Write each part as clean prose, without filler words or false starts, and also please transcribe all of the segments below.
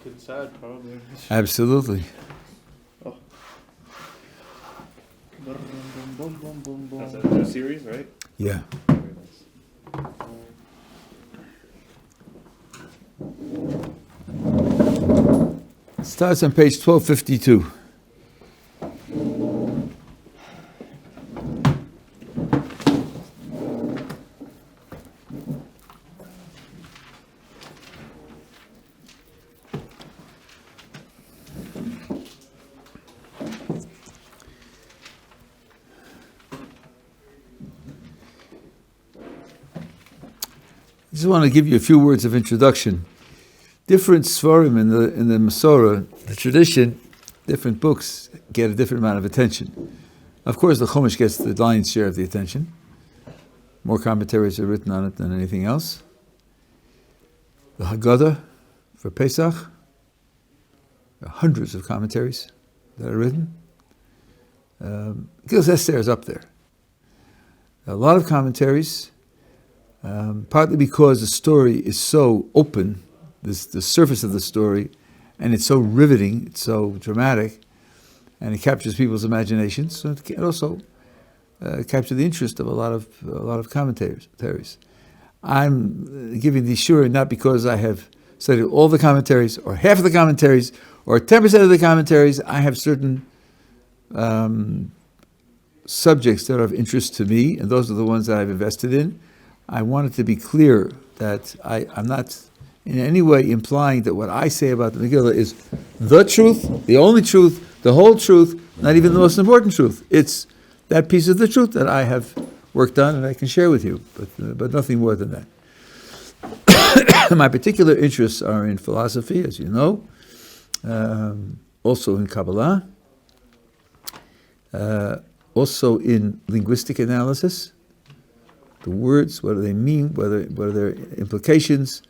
It's sad, probably. Absolutely. Oh. That's a new series, right? Yeah. Very nice. It starts on page 1252. I just want to give you a few words of introduction. Different svarim in the Masorah, the tradition, different books get a different amount of attention. Of course, the Chumash gets the lion's share of the attention. More commentaries are written on it than anything else. The Haggadah for Pesach, there are hundreds of commentaries that are written. Megillas Esther is up there. A lot of commentaries. Partly because the story is so open, the surface of the story, and it's so riveting, it's so dramatic, and it captures people's imaginations. So it can also capture the interest of a lot of commentaries. I'm giving these sure not because I have studied all the commentaries, or half of the commentaries, or 10% of the commentaries. I have certain subjects that are of interest to me, and those are the ones that I've invested in. I want it to be clear that I'm not in any way implying that what I say about the Megillah is the truth, the only truth, the whole truth, not even the most important truth. It's that piece of the truth that I have worked on and I can share with you, but nothing more than that. My particular interests are in philosophy, as you know, also in Kabbalah, also in linguistic analysis. The words, what do they mean? What are their implications?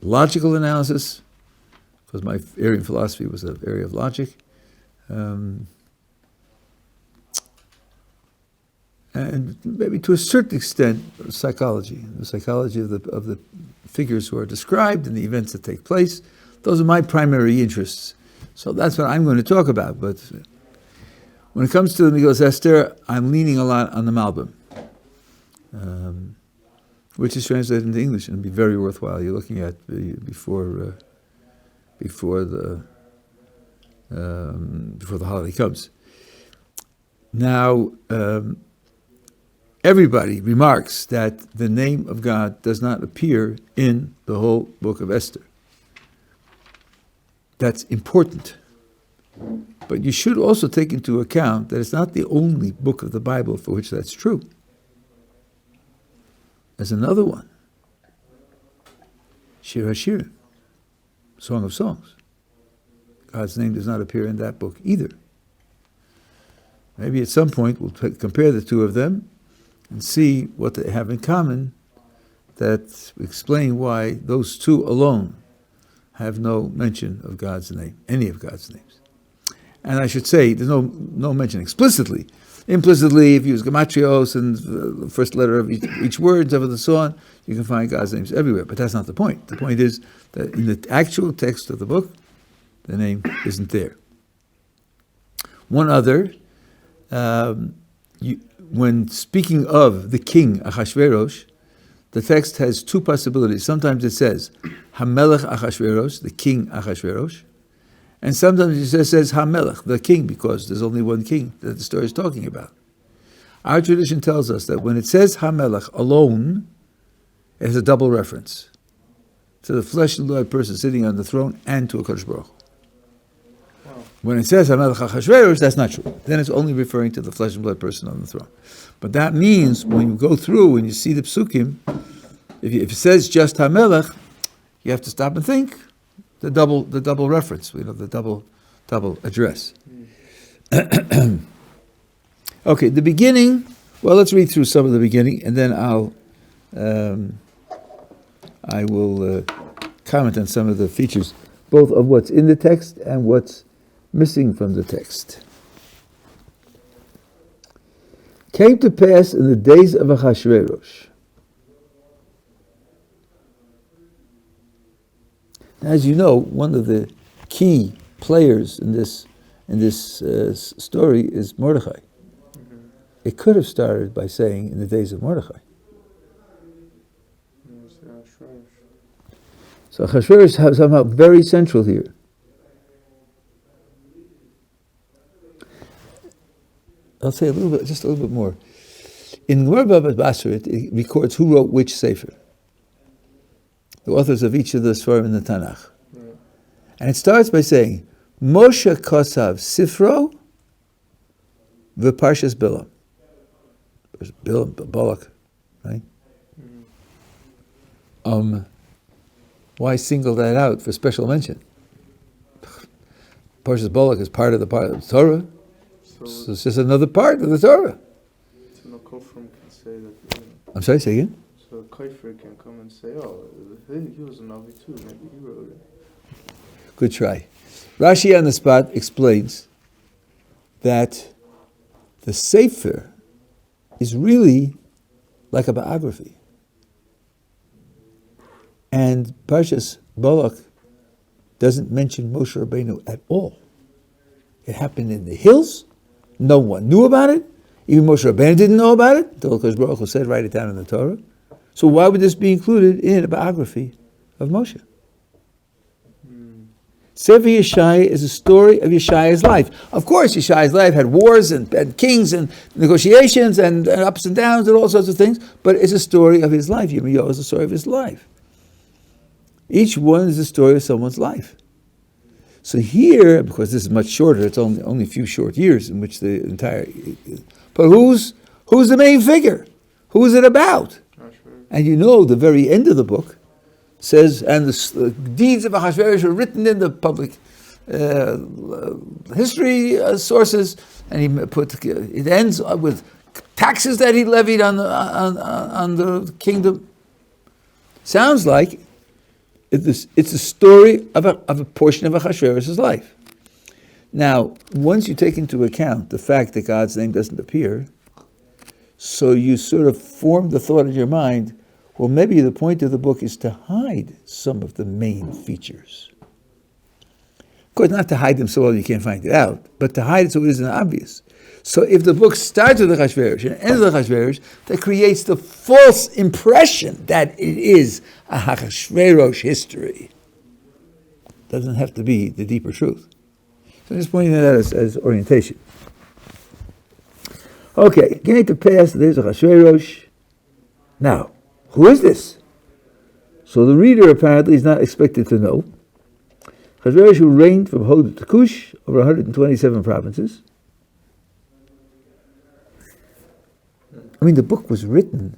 Logical analysis, because my area in philosophy was an area of logic, and maybe to a certain extent, psychology. The psychology of the figures who are described and the events that take place. Those are my primary interests. So that's what I'm going to talk about. But when it comes to the Megillas Esther, I'm leaning a lot on the Malbim. Which is translated into English and be very worthwhile. You're looking at before the holiday comes. Now, everybody remarks that the name of God does not appear in the whole book of Esther. That's important. But you should also take into account that it's not the only book of the Bible for which that's true. There's another one, Shir HaShirim, Song of Songs. God's name does not appear in that book either. Maybe at some point we'll compare the two of them and see what they have in common that explain why those two alone have no mention of God's name, any of God's names. And I should say, there's no mention explicitly. Implicitly, if you use gematrios and the first letter of each word, and so on, you can find God's names everywhere. But that's not the point. The point is that in the actual text of the book, the name isn't there. One other, when speaking of the king Achashverosh, the text has two possibilities. Sometimes it says Hamelech Achashverosh, the king Achashverosh, and sometimes it just says HaMelech, the king, because there's only one king that the story is talking about. Our tradition tells us that when it says HaMelech alone, it has a double reference to the flesh and blood person sitting on the throne and to a Kadosh Baruch Hu. Wow. When it says HaMelech HaChashverosh, that's not true. Then it's only referring to the flesh and blood person on the throne. But that means when you go through and you see the psukim, if it says just HaMelech, you have to stop and think. The double reference, the double address. Okay, the beginning. Well, let's read through some of the beginning, and then I will comment on some of the features, both of what's in the text and what's missing from the text. Came to pass in the days of Achashverosh As you know, one of the key players in this story is Mordechai. It could have started by saying, in the days of Mordechai. So Achashverosh is somehow very central here. I'll say just a little bit more. In Gemara Baba Basra, it records who wrote which sefer. The authors of each of the Sfarim in the Tanakh. Right. And it starts by saying, Moshe Kosav Sifro v'Parshas Bilam. There's Bilam, Balak, right? Why single that out for special mention? Parshas Balak is part of the Torah. So it's just another part of the Torah. So no Kofrim can say that. I'm sorry, say again? So a Kofir can come and say, oh, he was a Navi too, maybe he wrote it. Good try. Rashi on the spot explains that the Sefer is really like a biography. And Parshas Balak doesn't mention Moshe Rabbeinu at all. It happened in the hills. No one knew about it. Even Moshe Rabbeinu didn't know about it. The Baruch Hu said, write it down in the Torah. So why would this be included in a biography of Moshe? Sefer Yeshaya is a story of Yeshaya's life. Of course, Yeshaya's life had wars and kings and negotiations and ups and downs and all sorts of things, but it's a story of his life. Yirmiyahu is a story of his life. Each one is a story of someone's life. So here, because this is much shorter, it's only a few short years in which the entire... But who's the main figure? Who is it about? And you know, the very end of the book says, and the deeds of Achashverosh are written in the public history sources, and it ends with taxes that he levied on the kingdom. Sounds like it's a story of a portion of Achashverosh's life. Now, once you take into account the fact that God's name doesn't appear, so you sort of form the thought in your mind, well, maybe the point of the book is to hide some of the main features. Of course, not to hide them so well you can't find it out, but to hide it so it isn't obvious. So if the book starts with Achashverosh and ends with Achashverosh, that creates the false impression that it is a Achashverosh history. It doesn't have to be the deeper truth. So I'm just pointing that out as orientation. Okay, getting to pass, there's Achashverosh. Now, who is this? So the reader apparently is not expected to know. Achashverosh, who reigned from Hod to Cush over 127 provinces. I mean, the book was written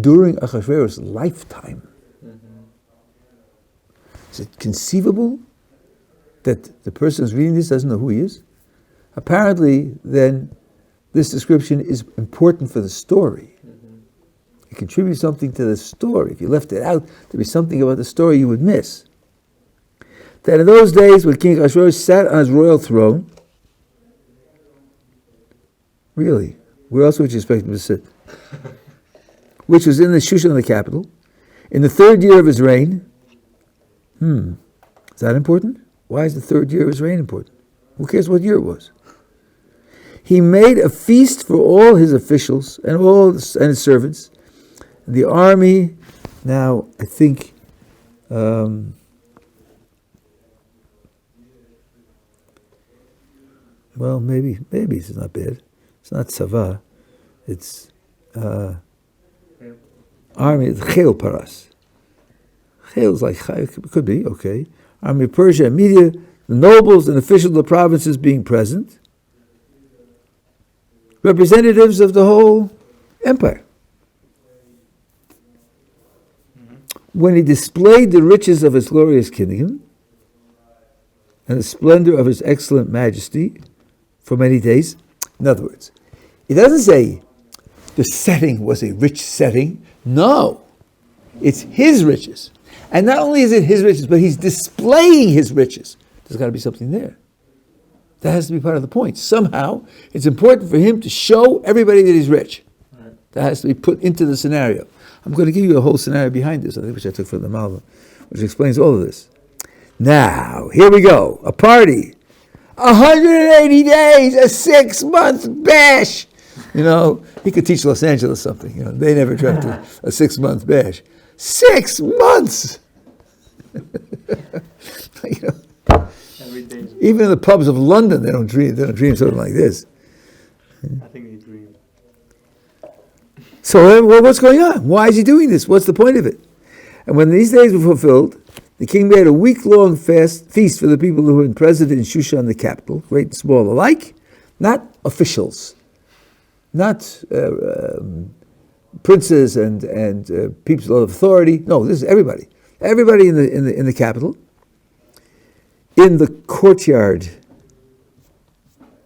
during Achashverosh's lifetime. Is it conceivable that the person who's reading this doesn't know who he is? Apparently, then, this description is important for the story. It contributes something to the story. If you left it out, there'd be something about the story you would miss. That in those days, when King Achashverosh sat on his royal throne, really, where else would you expect him to sit? Which was in the Shushan, the capital, in the 3rd year of his reign. Is that important? Why is the 3rd year of his reign important? Who cares what year it was? He made a feast for all his officials and his servants, the army. Now, I think, well, maybe it's not bad. It's not Sava. It's army. It's Chel Paras. Chel is like it could be okay. Army of Persia and Media, the nobles and officials of the provinces being present, representatives of the whole empire. When he displayed the riches of his glorious kingdom and the splendor of his excellent majesty for many days. In other words, it doesn't say the setting was a rich setting. No, it's his riches. And not only is it his riches, but he's displaying his riches. There's got to be something there. That has to be part of the point. Somehow, it's important for him to show everybody that he's rich. Right. That has to be put into the scenario. I'm going to give you a whole scenario behind this, I think, which I took from the Malva, which explains all of this. Now, here we go. A party. 180 days, a 6-month bash. He could teach Los Angeles something. They never dreamt of a 6-month bash. 6 months! Every day. Even in the pubs of London, they don't dream something like this. I think they dream. So, what's going on? Why is he doing this? What's the point of it? And when these days were fulfilled, the king made a week-long feast for the people who were present in Shushan, the capital, great and small alike, not officials, not princes and people of authority. No, this is everybody. Everybody in the capital, in the courtyard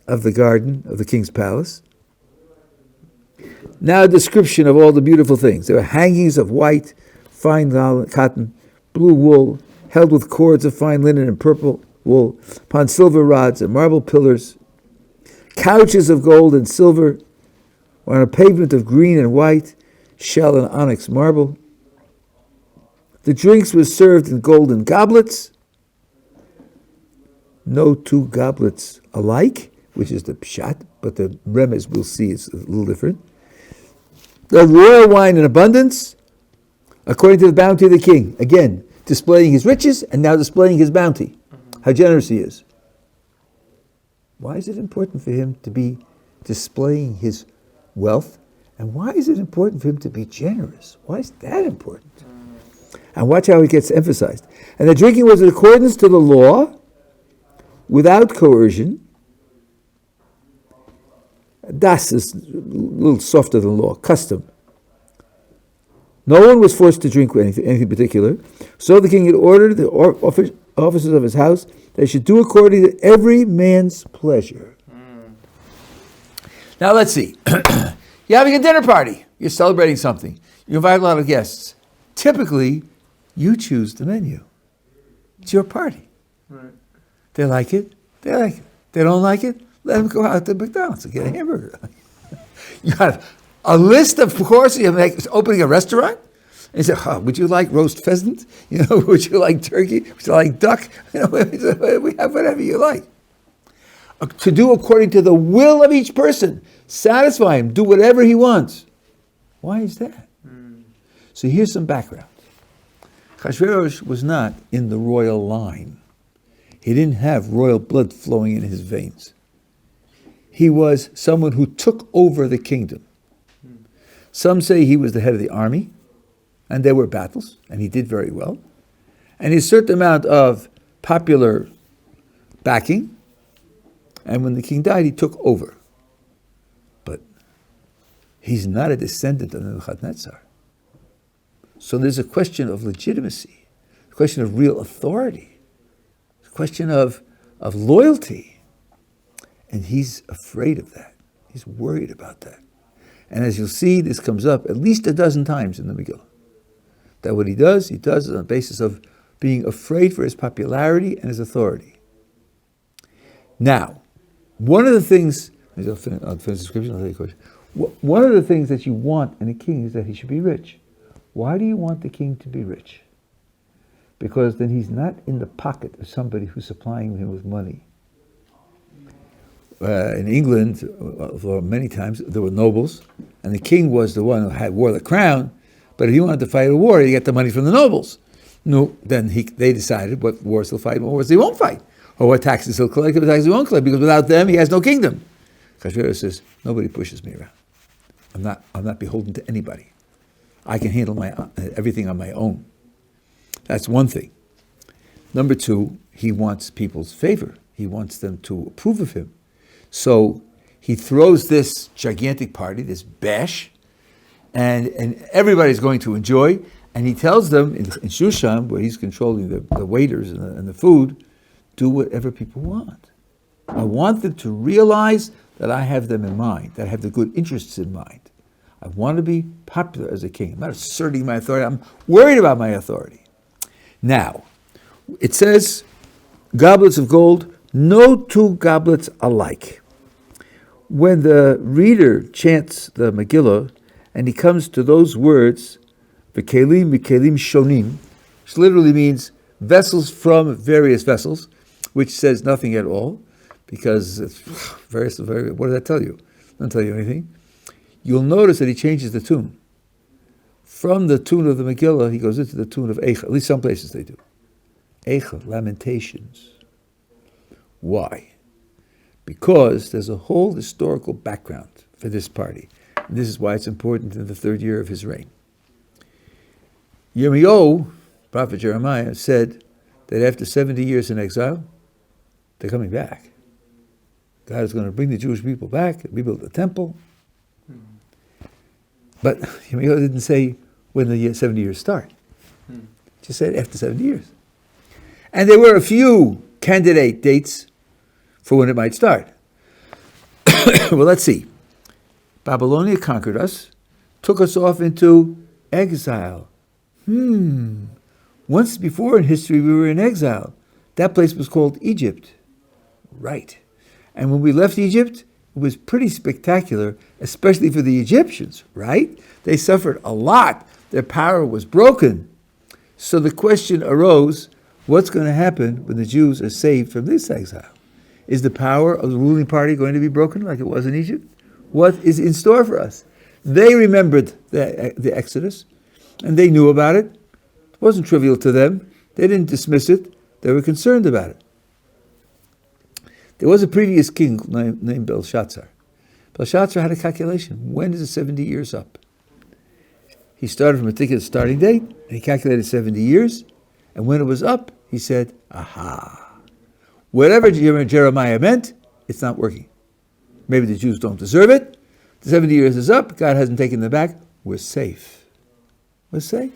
of the garden of the king's palace. Now a description of all the beautiful things. There were hangings of white, fine cotton, blue wool, held with cords of fine linen and purple wool, upon silver rods and marble pillars. Couches of gold and silver were on a pavement of green and white, shell and onyx marble. The drinks were served in golden goblets. No two goblets alike, which is the pshat, but the remez we'll see is a little different. The royal wine in abundance, according to the bounty of the king. Again, displaying his riches and now displaying his bounty. How generous he is. Why is it important for him to be displaying his wealth? And why is it important for him to be generous? Why is that important? And watch how it gets emphasized. And the drinking was in accordance to the law, without coercion. Das is a little softer than law, custom. No one was forced to drink anything particular. So the king had ordered the officers of his house they should do according to every man's pleasure. Now let's see. You're having a dinner party. You're celebrating something. You invite a lot of guests. Typically, you choose the menu. It's your party. Right. They like it. They like it. They don't like it. Let them go out to McDonald's and get a hamburger. You have a list of courses. You make opening a restaurant. And you say, would you like roast pheasant? Would you like turkey? Would you like duck? We have whatever you like. To do according to the will of each person. Satisfy him. Do whatever he wants. Why is that? So here's some background. Achashverosh was not in the royal line. He didn't have royal blood flowing in his veins. He was someone who took over the kingdom. Some say he was the head of the army, and there were battles, and he did very well. And he had a certain amount of popular backing, and when the king died, he took over. But he's not a descendant of Nebuchadnezzar. So there's a question of legitimacy, a question of real authority, a question of loyalty. And he's afraid of that. He's worried about that. And as you'll see, this comes up at least a dozen times in the Megillah. That what he does on the basis of being afraid for his popularity and his authority. Now, one of the things, I'll finish the description, I'll tell you a question. One of the things that you want in a king is that he should be rich. Why do you want the king to be rich? Because then he's not in the pocket of somebody who's supplying him with money. In England, many times, there were nobles, and the king was the one who wore the crown, but if he wanted to fight a war, he'd get the money from the nobles. No, then they decided what wars he'll fight, what wars he won't fight, or what taxes he'll collect, what taxes he won't collect, because without them, he has no kingdom. Achashverosh says, nobody pushes me around. I'm not beholden to anybody. I can handle everything on my own. That's one thing. Number two, he wants people's favor. He wants them to approve of him. So he throws this gigantic party, this bash, and everybody's going to enjoy. And he tells them in Shushan, where he's controlling the waiters and the food, do whatever people want. I want them to realize that I have them in mind, that I have the good interests in mind. I want to be popular as a king. I'm not asserting my authority. I'm worried about my authority. Now, it says, goblets of gold, no two goblets alike. When the reader chants the Megillah, and he comes to those words, v'kelim shonim, which literally means vessels from various vessels, which says nothing at all, because it's various, what does that tell you? It doesn't tell you anything. You'll notice that he changes the tune. From the tune of the Megillah, he goes into the tune of Eicha. At least some places they do. Eicha, lamentations. Why? Because there's a whole historical background for this party. And this is why it's important in the 3rd year of his reign. Yirmiyahu, prophet Jeremiah, said that after 70 years in exile, they're coming back. God is going to bring the Jewish people back, rebuild the temple. But Yirmiyahu didn't say when the 70 years start. Just said after 70 years. And there were a few candidate dates for when it might start. Well, let's see. Babylonia conquered us, took us off into exile. Once before in history we were in exile. That place was called Egypt. Right. And when we left Egypt, it was pretty spectacular, especially for the Egyptians, right? They suffered a lot. Their power was broken. So the question arose, what's going to happen when the Jews are saved from this exile? Is the power of the ruling party going to be broken like it was in Egypt? What is in store for us? They remembered the Exodus, and they knew about it. It wasn't trivial to them. They didn't dismiss it. They were concerned about it. There was a previous king named Belshazzar. Belshazzar had a calculation. When is the 70 years up? He started from a particular starting date, and he calculated 70 years, and when it was up, he said, aha. Whatever Jeremiah meant, it's not working. Maybe the Jews don't deserve it. The 70 years is up. God hasn't taken them back. We're safe. We're safe.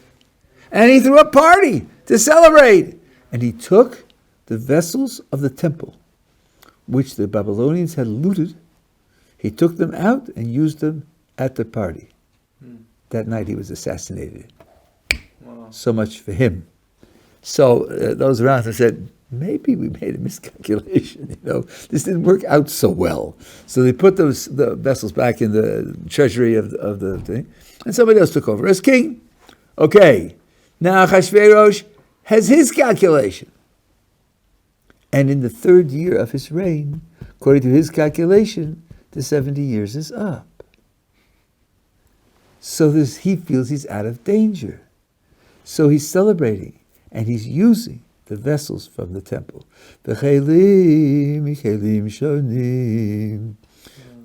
And he threw a party to celebrate. And he took the vessels of the temple, which the Babylonians had looted. He took them out and used them at the party. That night he was assassinated. Wow. So much for him. So those around him said, maybe we made a miscalculation, This didn't work out so well. So they put the vessels back in the treasury of the thing, and somebody else took over as king. Okay, now Achashverosh has his calculation. And in the 3rd year of his reign, according to his calculation, the 70 years is up. So he feels he's out of danger. So he's celebrating, and he's using the vessels from the temple.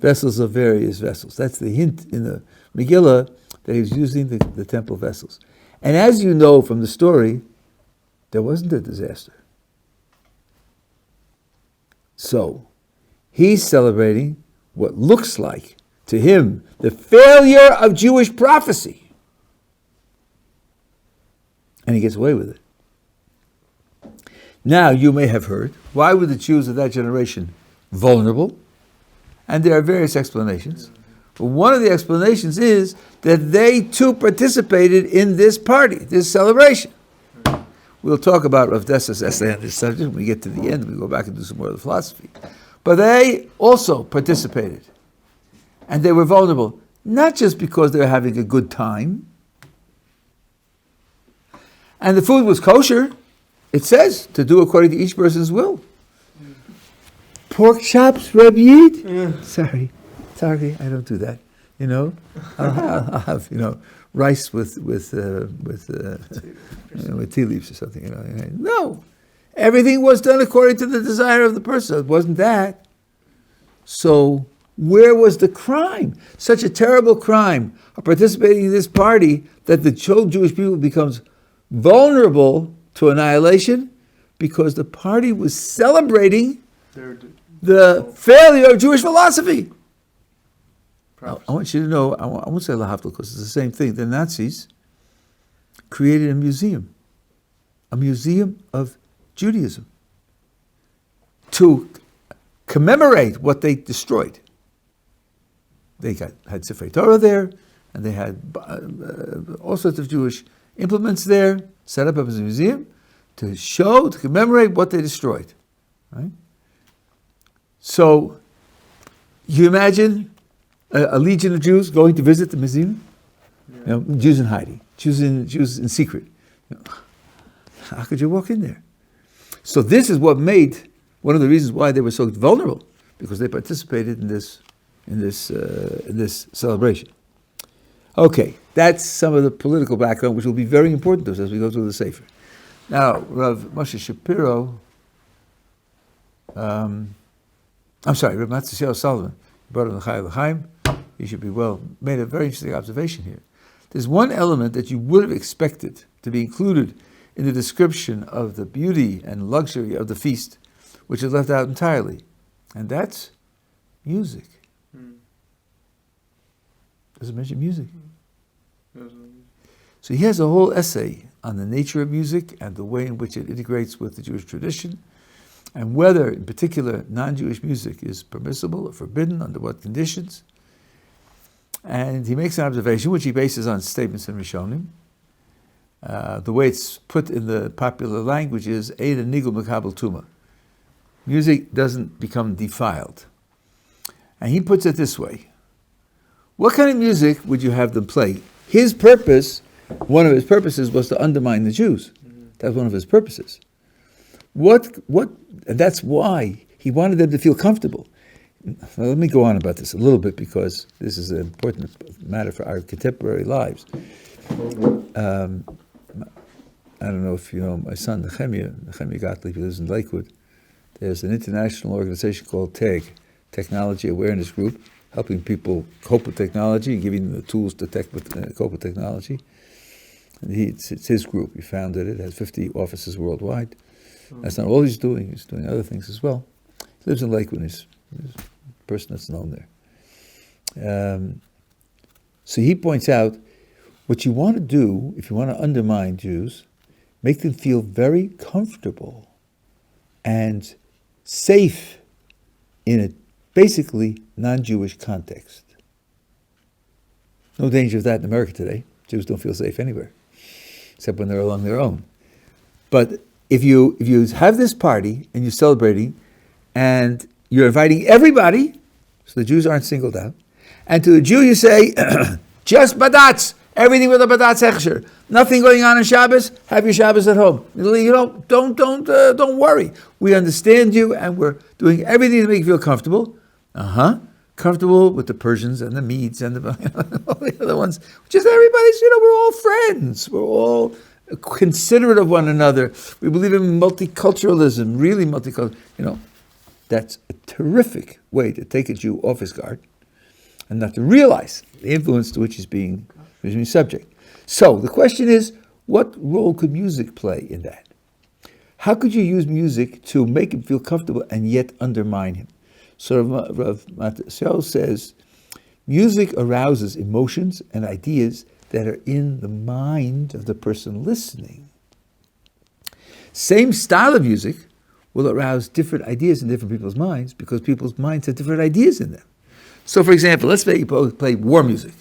Vessels of various vessels. That's the hint in the Megillah that he was using the temple vessels. And as you know from the story, there wasn't a disaster. So, he's celebrating what looks like, to him, the failure of Jewish prophecy. And he gets away with it. Now, you may have heard, why were the Jews of that generation vulnerable? And there are various explanations. But one of the explanations is that they too participated in this party, this celebration. We'll talk about Rav Dessa's essay on this subject when we get to the end. We go back and do some more of the philosophy. But they also participated. And they were vulnerable, not just because they were having a good time. And the food was kosher. It says to do according to each person's will. Pork chops, Rabbi Yid? Yeah. Sorry, I don't do that. I'll have rice with tea leaves or something. No, everything was done according to the desire of the person. It wasn't that. So where was the crime? Such a terrible crime of participating in this party that the whole Jewish people becomes vulnerable to annihilation because the party was celebrating the failure of Jewish philosophy. I want you to know, I won't say Lahavdil because it's the same thing. The Nazis created a museum of Judaism, to commemorate what they destroyed. They had Sefer Torah there, and they had all sorts of Jewish implements there, set up as a museum to commemorate what they destroyed. Right? So, you imagine a legion of Jews going to visit the museum? Yeah. Jews in hiding, Jews in secret. How could you walk in there? So this is what made one of the reasons why they were so vulnerable, because they participated in this celebration. Okay, that's some of the political background, which will be very important to us as we go through the Sefer. Now, Rav Moshe Shapiro, Rav Matzah Solomon, brought on the Chai L'Chaim. He should be made a very interesting observation here. There's one element that you would have expected to be included in the description of the beauty and luxury of the feast, which is left out entirely, and that's music. Does it mention music? So he has a whole essay on the nature of music and the way in which it integrates with the Jewish tradition, and whether, in particular, non-Jewish music is permissible or forbidden, under what conditions. And he makes an observation, which he bases on statements in Rishonim. The way it's put in the popular language is, Eid nigul mekabel tuma. Music doesn't become defiled. And he puts it this way. What kind of music would you have them play? His purpose, one of his purposes, was to undermine the Jews. That's one of his purposes. And that's why he wanted them to feel comfortable. Now, let me go on about this a little bit, because this is an important matter for our contemporary lives. I don't know if you know my son, Nehemiah Gottlieb, who lives in Lakewood. There's an international organization called TAG, Technology Awareness Group, helping people cope with technology and giving them the tools to cope with technology. And it's his group. He founded it. It has 50 offices worldwide. That's not all he's doing. He's doing other things as well. He lives in Lakewood. He's a person that's known there. So he points out, what you want to do, if you want to undermine Jews, make them feel very comfortable and safe in a basically non-Jewish context. No danger of that in America today. Jews don't feel safe anywhere, except when they're along their own. But if you have this party and you're celebrating and you're inviting everybody, so the Jews aren't singled out, and to the Jew you say, just badatz, everything with a badatz hechsher, nothing going on Shabbos, have your Shabbos at home. Don't worry. We understand you, and we're doing everything to make you feel comfortable. Comfortable with the Persians and the Medes and all the other ones. Just everybody's, we're all friends. We're all considerate of one another. We believe in multiculturalism, really multicultural. That's a terrific way to take a Jew off his guard and not to realize the influence to which he's being subject. So the question is, what role could music play in that? How could you use music to make him feel comfortable and yet undermine him? So Rav Matzah says, music arouses emotions and ideas that are in the mind of the person listening. Same style of music will arouse different ideas in different people's minds, because people's minds have different ideas in them. So, for example, let's play war music,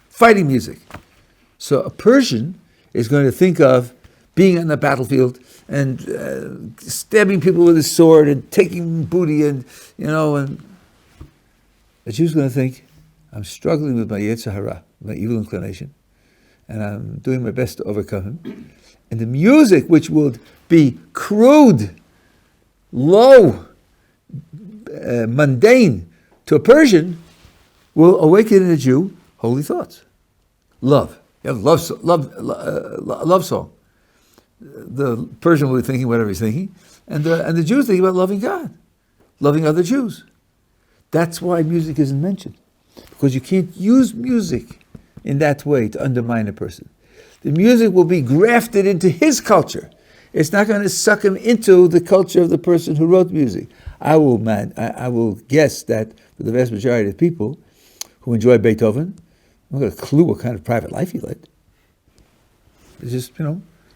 fighting music. So a Persian is going to think of being on the battlefield and stabbing people with his sword and taking booty and a Jew's going to think, I'm struggling with my Yetzer Hara, my evil inclination, and I'm doing my best to overcome him. And the music, which would be crude, low, mundane to a Persian, will awaken in a Jew holy thoughts. Love. You have love song. The Persian will be thinking whatever he's thinking, and the Jew is thinking about loving God, loving other Jews. That's why music isn't mentioned, because you can't use music in that way to undermine a person. The music will be grafted into his culture. It's not going to suck him into the culture of the person who wrote music. I will guess that for the vast majority of people who enjoy Beethoven, I don't got a clue what kind of private life he led. It's just,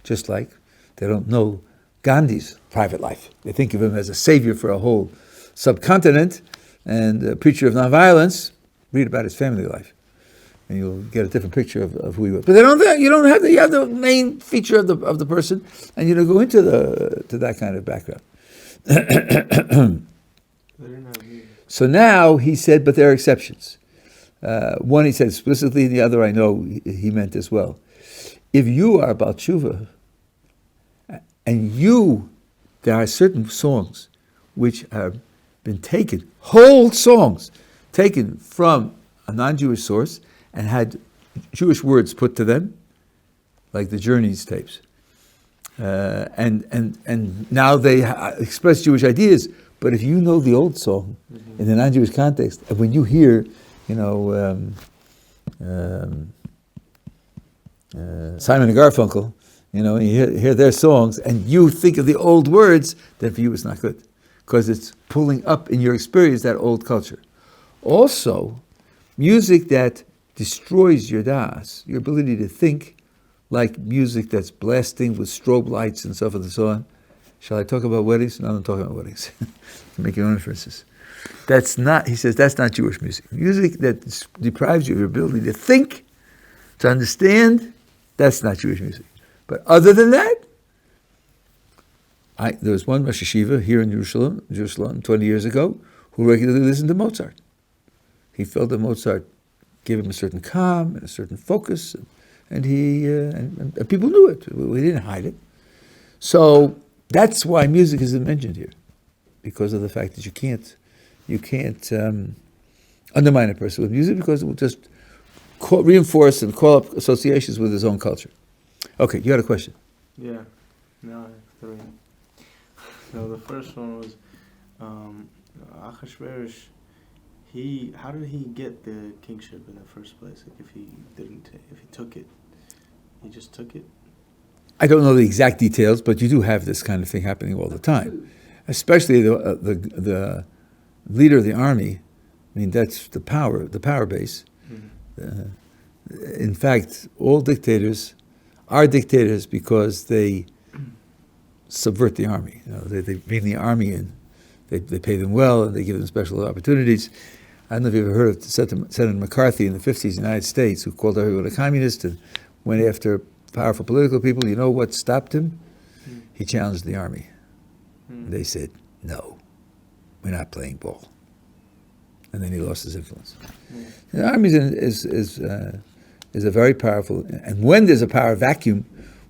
just like they don't know Gandhi's private life. They think of him as a savior for a whole subcontinent and a preacher of nonviolence. Read about his family life, and you'll get a different picture of who he was. But you have the main feature of the person, and you don't go into that kind of background. So now he said, but there are exceptions. One he said explicitly, and the other I know he meant as well. If you are about tshuva, And there are certain songs which have been taken, whole songs, taken from a non-Jewish source and had Jewish words put to them, like the Journeys tapes. And now they express Jewish ideas, but if you know the old song in the non-Jewish context, and when you hear, Simon and Garfunkel, you hear their songs, and you think of the old words, that for you is not good, because it's pulling up in your experience that old culture. Also, music that destroys your das, your ability to think, like music that's blasting with strobe lights and so forth and so on. Shall I talk about weddings? No, I'm talking about weddings. Make your own inferences. He says, that's not Jewish music. Music that deprives you of your ability to think, to understand, that's not Jewish music. But other than that, there was one Rosh Yeshiva here in Jerusalem 20 years ago, who regularly listened to Mozart. He felt that Mozart gave him a certain calm and a certain focus, and people knew it. We didn't hide it. So that's why music isn't mentioned here, because of the fact that you can't undermine a person with music, because it will just reinforce and call up associations with his own culture. Okay, you had a question. Yeah, no, I have three. So the first one was Achashverosh. How did he get the kingship in the first place? Like, if he took it, he just took it. I don't know the exact details, but you do have this kind of thing happening all the time, especially the leader of the army. I mean, that's the power base. Mm-hmm. In fact, all dictators are dictators because they subvert the army. They bring the army in, they pay them well, and they give them special opportunities. I don't know if you've ever heard of Senator McCarthy in the 50s in the United States, who called everyone a communist and went after powerful political people. You know what stopped him? He challenged the army. They said, no, we're not playing ball. And then he lost his influence. The army is a very powerful, and when there's a power vacuum,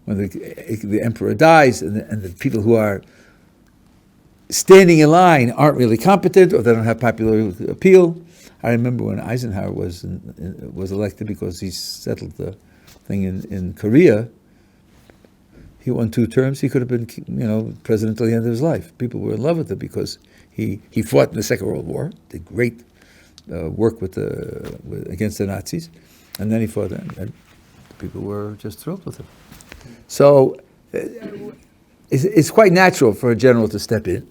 when the emperor dies and the people who are standing in line aren't really competent, or they don't have popular appeal. I remember when Eisenhower was elected, because he settled the thing in Korea. He won 2 terms. He could have been, president till the end of his life. People were in love with him because he fought in the Second World War, did great work against the Nazis, and then he fought, and people were just thrilled with him. So it's quite natural for a general to step in.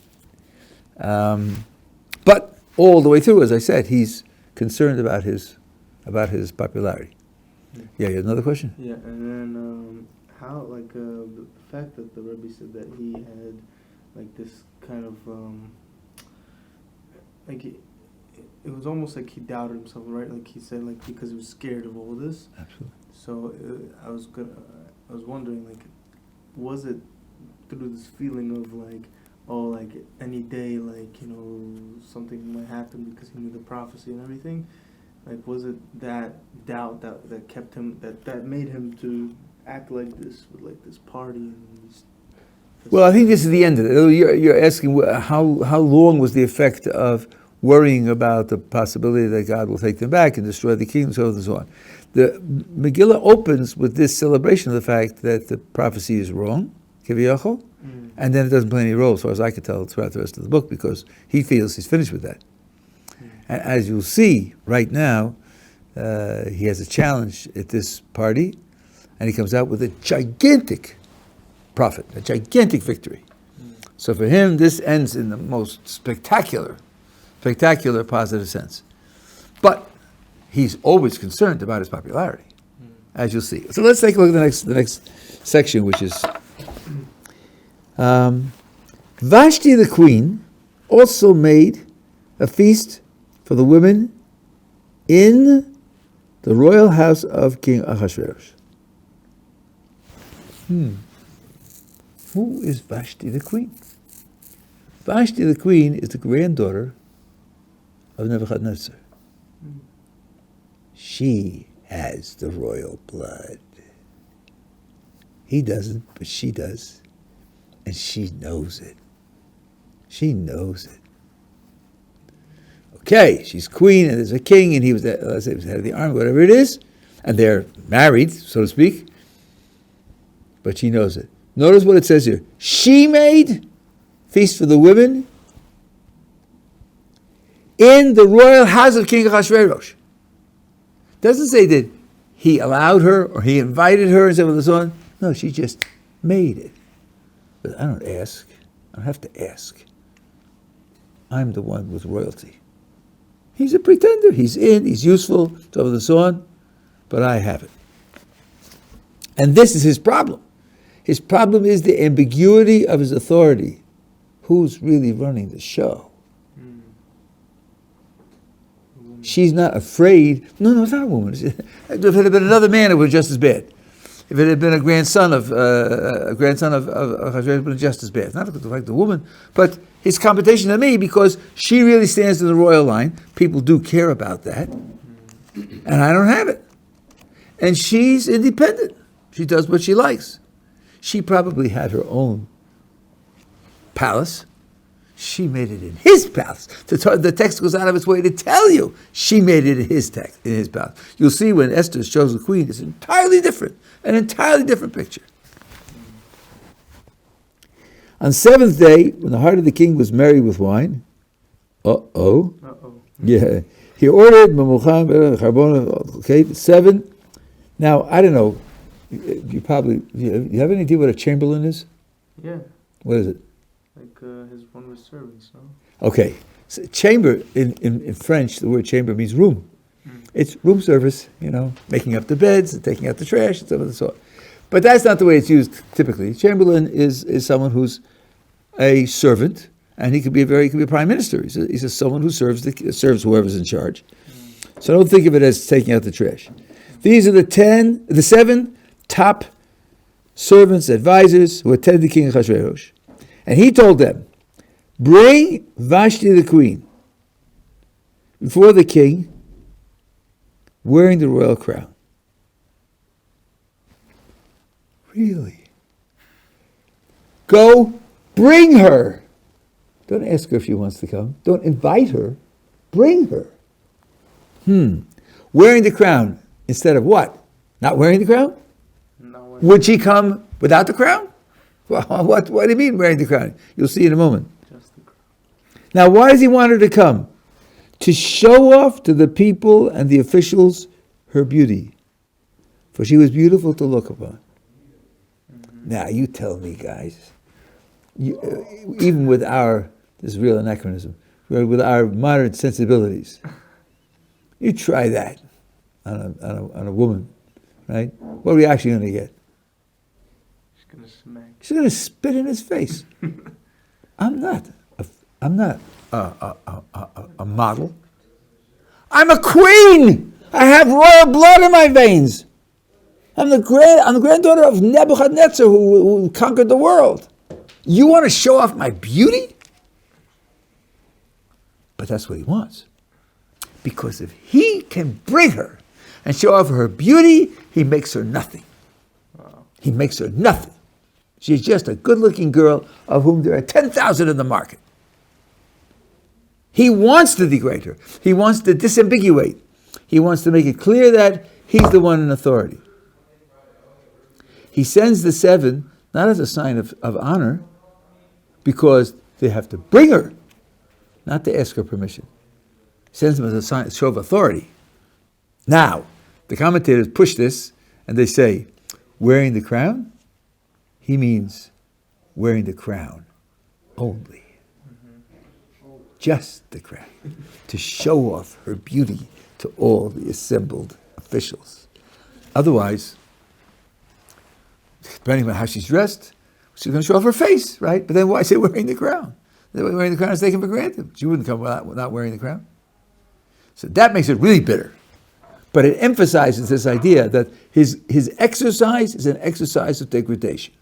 But all the way through, as I said, he's concerned about his popularity. Yeah, you had another question? Yeah, and then how, the fact that the Rabbi said that he had, this kind of, it was almost like he doubted himself, right? Like he said, because he was scared of all this. Absolutely. So I was wondering, was it through this feeling of any day, something might happen, because he knew the prophecy and everything? Was it that doubt that kept him, that made him to act like this, with this party and Well, I think this is the end of it. You're asking how long was the effect of worrying about the possibility that God will take them back and destroy the kingdom, so on and so on. The Megillah opens with this celebration of the fact that the prophecy is wrong, kiviyachol, and then it doesn't play any role, as far as I could tell, throughout the rest of the book, because he feels he's finished with that. And as you'll see right now, he has a challenge at this party, and he comes out with a gigantic prophet, a gigantic victory. So for him, this ends in the most spectacular positive sense. But he's always concerned about his popularity, as you'll see. So let's take a look at the next section, which is Vashti the queen also made a feast for the women in the royal house of King Ahasuerus. Who is Vashti the queen? Vashti the queen is the granddaughter of Nebuchadnezzar. She has the royal blood. He doesn't, but she does. And she knows it. She knows it. Okay, she's queen and there's a king and he was, let's say, he was head of the army, whatever it is, and they're married, so to speak, but she knows it. Notice what it says here. She made feast for the women in the royal house of King Ahasuerus. Doesn't say that he allowed her or he invited her and so on. No, she just made it. But I don't ask. I don't have to ask. I'm the one with royalty. He's a pretender. He's in. He's useful. So on. But I have it. And this is his problem. His problem is the ambiguity of his authority. Who's really running the show? She's not afraid. No, it's not a woman. If it had been another man, it would be just as bad. If it had been a grandson of Ahasuerus, it would have been just as bad. Not like the woman, but his competition to me because she really stands in the royal line. People do care about that, and I don't have it. And she's independent. She does what she likes. She probably had her own palace. She made it in his palace. The text goes out of its way to tell you she made it in his palace. You'll see when Esther shows the queen, it's entirely different, an entirely different picture. On seventh day, when the heart of the king was merry with wine, yeah, he ordered okay, 7. Now I don't know. You have any idea what a chamberlain is? Yeah. What is it? Like his one with servants, no? Okay. So chamber, in French, the word chamber means room. It's room service, making up the beds, and taking out the trash, and so on and so on. But that's not the way it's used typically. Chamberlain is someone who's a servant, and he could be a prime minister. He's someone who serves whoever's in charge. So don't think of it as taking out the trash. These are the 7 top servants, advisors who attended the king of Ahasuerus. And he told them, bring Vashti the queen before the king wearing the royal crown. Really? Go bring her. Don't ask her if she wants to come. Don't invite her. Bring her. Wearing the crown instead of what? Not wearing the crown? Would she come without the crown? Well, what do you mean wearing the crown? You'll see in a moment. Just the crown. Now, why does he want her to come? To show off to the people and the officials her beauty. For she was beautiful to look upon. Now, you tell me, guys. Even with this is real anachronism, with our modern sensibilities, you try that on a woman, right? What reaction are you going to get? She's going to spit in his face. I'm not a model. I'm a queen. I have royal blood in my veins. I'm the granddaughter of Nebuchadnezzar who conquered the world. You want to show off my beauty? But that's what he wants. Because if he can bring her and show off her beauty, he makes her nothing. Wow. He makes her nothing. She's just a good-looking girl of whom there are 10,000 in the market. He wants to degrade her. He wants to disambiguate. He wants to make it clear that he's the one in authority. He sends the 7 not as a sign of honor, because they have to bring her, not to ask her permission. He sends them as a sign, show of authority. Now, the commentators push this, and they say, wearing the crown? He means wearing the crown only. Just the crown. To show off her beauty to all the assembled officials. Otherwise, depending on how she's dressed, she's going to show off her face, right? But then why say wearing the crown? Wearing the crown is taken for granted. She wouldn't come without wearing the crown. So that makes it really bitter. But it emphasizes this idea that his exercise is an exercise of degradation.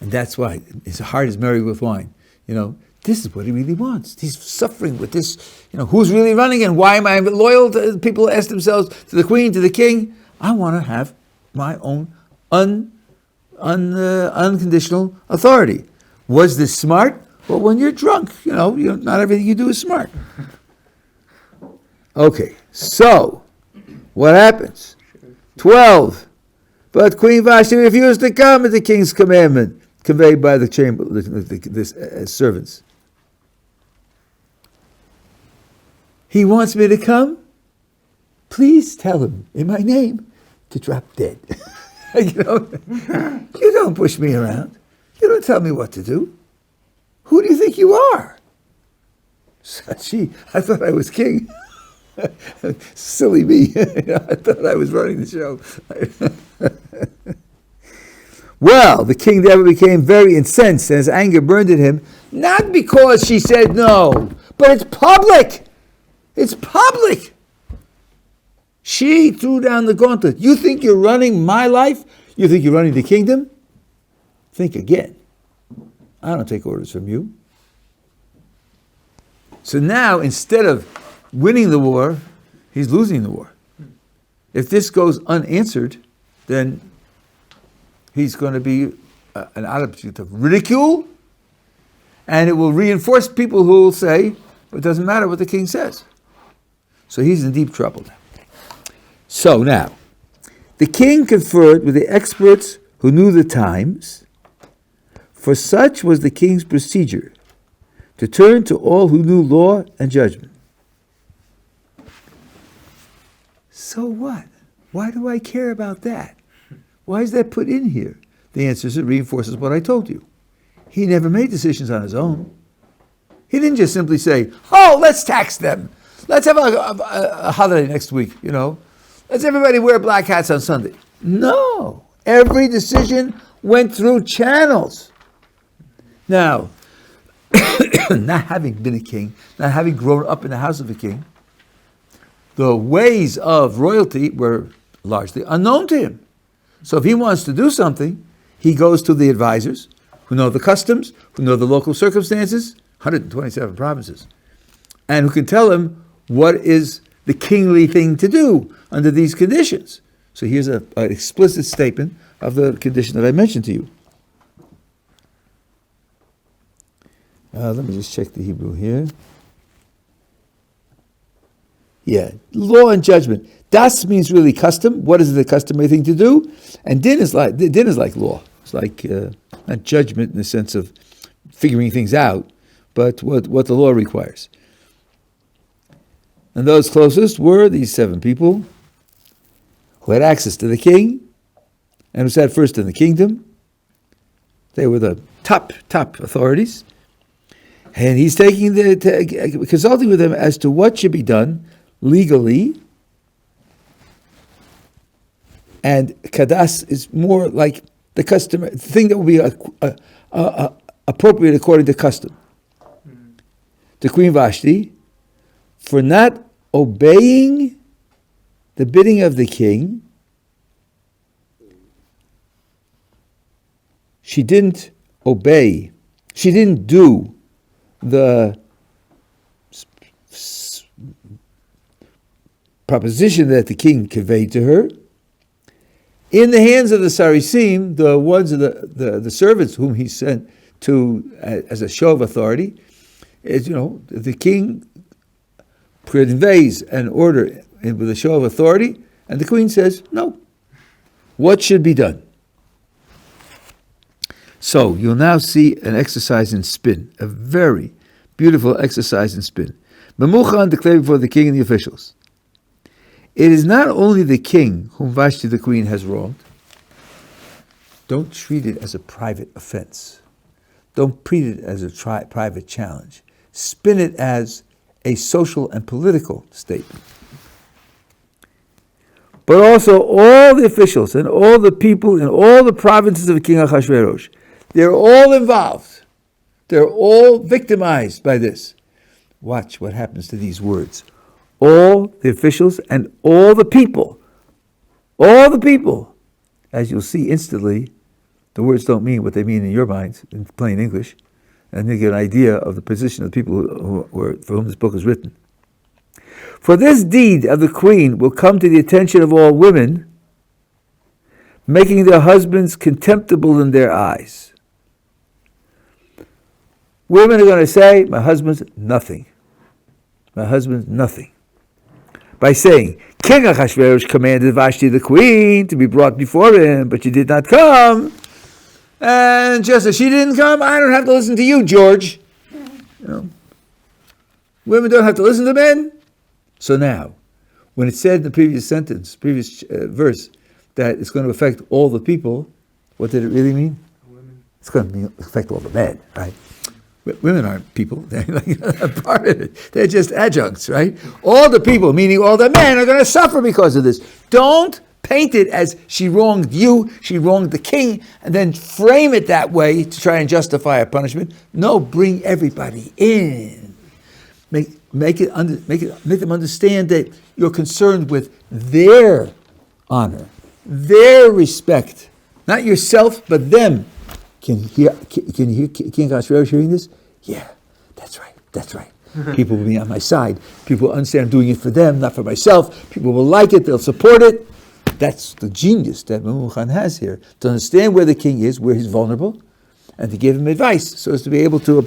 And that's why his heart is merry with wine. This is what he really wants. He's suffering with this, who's really running and why am I loyal to people ask themselves, to the queen, to the king? I want to have my own unconditional authority. Was this smart? Well, when you're drunk, not everything you do is smart. Okay, so what happens? 12. But Queen Vashti refused to come at the king's commandment conveyed by the chamber, the servants. He wants me to come? Please tell him in my name to drop dead. You don't push me around. You don't tell me what to do. Who do you think you are? Gee, I thought I was king. Silly me. I thought I was running the show. Well, the king therefore became very incensed, and his anger burned in him, not because she said no, but it's public. It's public. She threw down the gauntlet. You think you're running my life? You think you're running the kingdom? Think again. I don't take orders from you. So now, instead of winning the war, he's losing the war. If this goes unanswered, then he's going to be an object of ridicule, and it will reinforce people who will say, it doesn't matter what the king says. So he's in deep trouble now. So now, the king conferred with the experts who knew the times, for such was the king's procedure, to turn to all who knew law and judgment. So what? Why do I care about that? Why is that put in here? The answer is it reinforces what I told you. He never made decisions on his own. He didn't just simply say, let's tax them. Let's have a holiday next week, Let's everybody wear black hats on Sunday. No. Every decision went through channels. Now, not having been a king, not having grown up in the house of a king, the ways of royalty were largely unknown to him. So if he wants to do something, he goes to the advisors who know the customs, who know the local circumstances, 127 provinces, and who can tell him what is the kingly thing to do under these conditions. So here's an explicit statement of the condition that I mentioned to you. Let me just check the Hebrew here. Yeah, law and judgment. Das means really custom. What is the customary thing to do? And din is like law. It's like not judgment in the sense of figuring things out, but what the law requires. And those closest were these 7 people who had access to the king and who sat first in the kingdom. They were the top authorities. And he's consulting with them as to what should be done legally. And kadas is more like the custom, thing that will be appropriate according to custom. To Queen Vashti, for not obeying the bidding of the king, she didn't obey, she didn't do the proposition that the king conveyed to her. In the hands of the Sarisim, the ones of the servants whom he sent to as a show of authority, is the king conveys an order with a show of authority, and the queen says, no. What should be done? So you'll now see an exercise in spin, a very beautiful exercise in spin. Memuchan declared before the king and the officials. It is not only the king whom Vashti the queen has wronged. Don't treat it as a private offense. Don't treat it as a private challenge. Spin it as a social and political statement. But also all the officials and all the people in all the provinces of King Ahasuerus, they're all involved. They're all victimized by this. Watch what happens to these words. All the officials and all the people. All the people. As you'll see instantly, the words don't mean what they mean in your minds in plain English. And you get an idea of the position of the people for whom this book is written. For this deed of the queen will come to the attention of all women, making their husbands contemptible in their eyes. Women are going to say, my husband's nothing. My husband's nothing. By saying, King Ahasuerus commanded Vashti the queen to be brought before him, but she did not come. And just as she didn't come, I don't have to listen to you, George. Women don't have to listen to men. So now, when it said in the previous verse, that it's going to affect all the people, what did it really mean? Women. It's going to affect all the men, right? Women aren't people. They're like a part of it. They're just adjuncts, right? All the people, meaning all the men, are going to suffer because of this. Don't paint it as she wronged you, she wronged the king, and then frame it that way to try and justify a punishment. No, bring everybody in. Make them understand that you're concerned with their honor, their respect, not yourself, but them. Can you hear King Ahasuerus hearing this? Yeah, that's right. People will be on my side. People will understand I'm doing it for them, not for myself. People will like it, they'll support it. That's the genius that Memuchan has here, to understand where the king is, where he's vulnerable, and to give him advice so as to be able to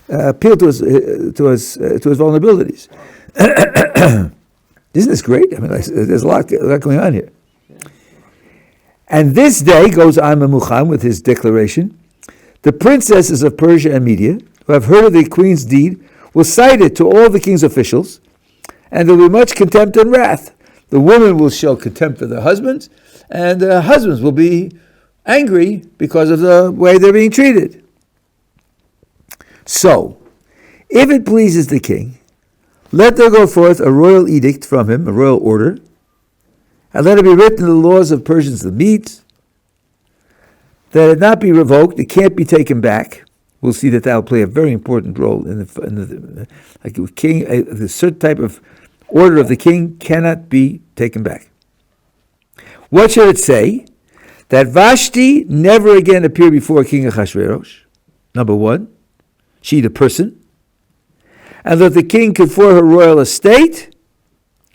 appeal to his vulnerabilities. Isn't this great? I mean, there's a lot going on here. And this day, goes on Memuchan with his declaration, the princesses of Persia and Media, who have heard of the queen's deed, will cite it to all the king's officials, and there will be much contempt and wrath. The women will show contempt for their husbands, and the husbands will be angry because of the way they're being treated. So, if it pleases the king, let there go forth a royal edict from him, a royal order, and let it be written in the laws of Persians the Medes, that it not be revoked, it can't be taken back. We'll see that will play a very important role in the like a king. The certain type of order of the king cannot be taken back. What should it say? That Vashti never again appear before King Ahasuerus. Number one, she the person, and that the king confer her royal estate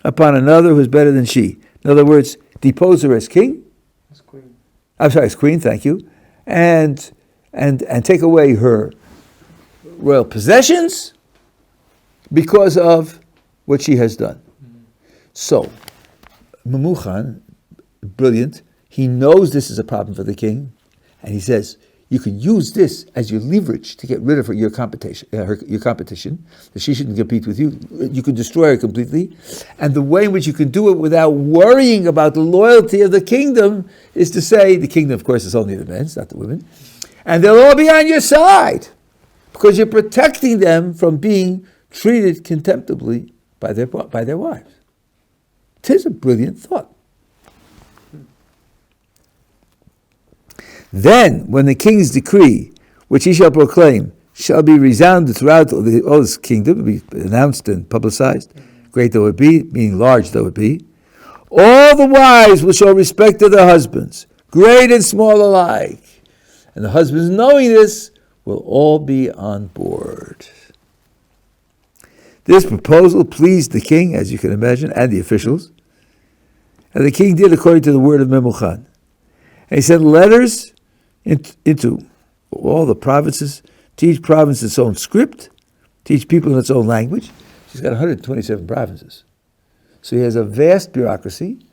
upon another who is better than she. In other words, depose her as king. As queen. I'm sorry, as queen. Thank you, and take away her royal possessions because of what she has done. Mm-hmm. So, Memuchan, brilliant. He knows this is a problem for the king, and he says, you can use this as your leverage to get rid of your competition, that she shouldn't compete with you. You can destroy her completely. And the way in which you can do it without worrying about the loyalty of the kingdom is to say, the kingdom, of course, is only the men's, not the women, and they'll all be on your side because you're protecting them from being treated contemptibly by their wives. 'Tis a brilliant thought. Then, when the king's decree, which he shall proclaim, shall be resounded throughout all his kingdom, be announced and publicized, great though it be, meaning large though it be, all the wives will show respect to their husbands, great and small alike. And the husbands, knowing this, will all be on board. This proposal pleased the king, as you can imagine, and the officials. And the king did according to the word of Memuchan. And he sent letters into all the provinces, to each province its own script, to each people in its own language. She's got 127 provinces. So he has a vast bureaucracy.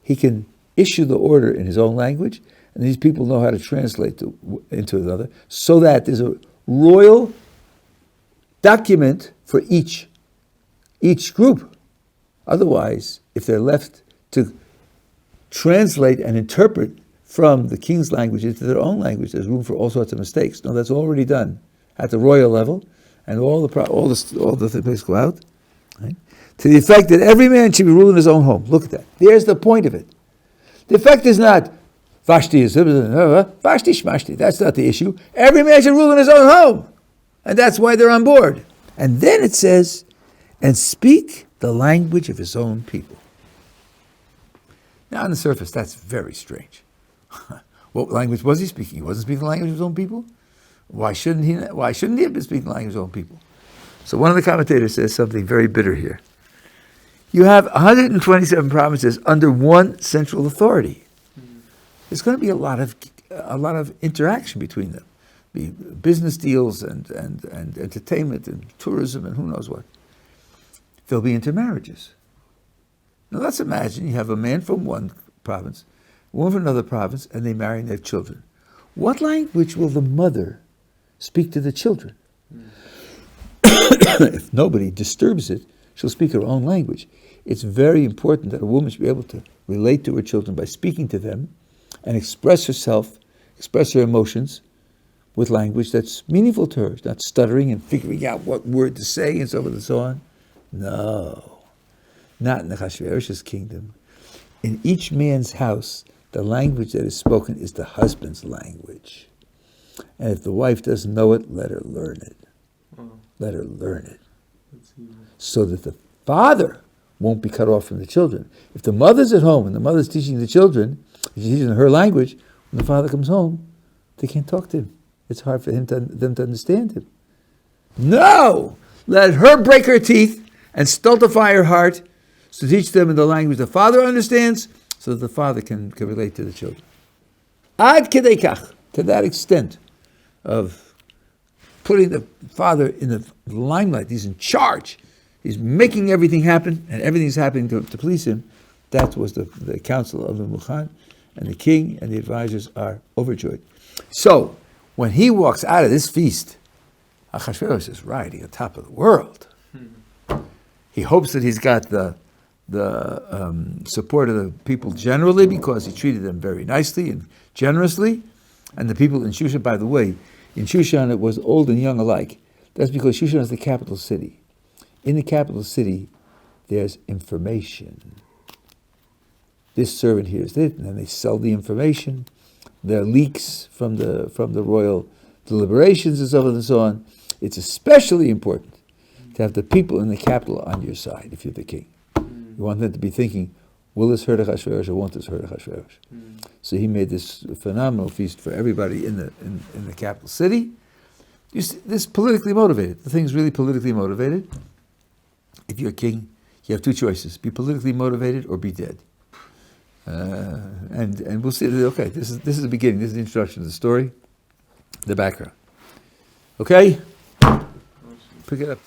He can issue the order in his own language, and these people know how to translate into another, so that there's a royal document for each group. Otherwise, if they're left to translate and interpret from the king's language into their own language, there's room for all sorts of mistakes. No, that's already done at the royal level, and all the things go out, right? To the effect that every man should be ruling his own home. Look at that. There's the point of it. The effect is not Vashti is Vashti shmashti. That's not the issue. Every man should rule in his own home, and that's why they're on board. And then it says, and speak the language of his own people. Now, on the surface, that's very strange. What language was he speaking? He wasn't speaking the language of his own people? Why shouldn't he have been speaking the language of his own people? So one of the commentators says something very bitter here. You have 127 provinces under one central authority. there's going to be a lot of interaction between them, be business deals and entertainment and tourism and who knows what. There'll be intermarriages. Now let's imagine you have a man from one province, a woman from another province, and they marry and they have children. What language will the mother speak to the children? If nobody disturbs it, she'll speak her own language. It's very important that a woman should be able to relate to her children by speaking to them and express herself, express her emotions with language that's meaningful to her, not stuttering and figuring out what word to say and so forth and so on. No, not in the Achashverosh's kingdom. In each man's house, the language that is spoken is the husband's language. And if the wife doesn't know it, let her learn it. Let her learn it. So that the father won't be cut off from the children. If the mother's at home and the mother's teaching the children, she's teaching her language, when the father comes home, they can't talk to him. It's hard for them to understand him. No! Let her break her teeth and stultify her heart to teach them in the language the father understands, so that the father can relate to the children. Ad kedei kach, to that extent of putting the father in the limelight. He's in charge. He's making everything happen, and everything's happening to please him. That was the council of the Mukhan, and the king and the advisors are overjoyed. So, when he walks out of this feast, Achashverosh is riding on top of the world. He hopes that he's got the support of the people generally, because he treated them very nicely and generously. And the people in Shushan, by the way, in Shushan it was old and young alike. That's because Shushan is the capital city. In the capital city, there's information. This servant hears it, and then they sell the information. There are leaks from the royal deliberations and so forth and so on. It's especially important to have the people in the capital on your side if you're the king. You want them to be thinking, will this hurt Achashverosh or won't this hurt Achashverosh? So he made this phenomenal feast for everybody in the capital city. You see, this is politically motivated. The thing's really politically motivated. If you're a king, you have two choices: be politically motivated or be dead. And we'll see. Okay, this is the beginning. This is the introduction to the story, the background. Okay, pick it up.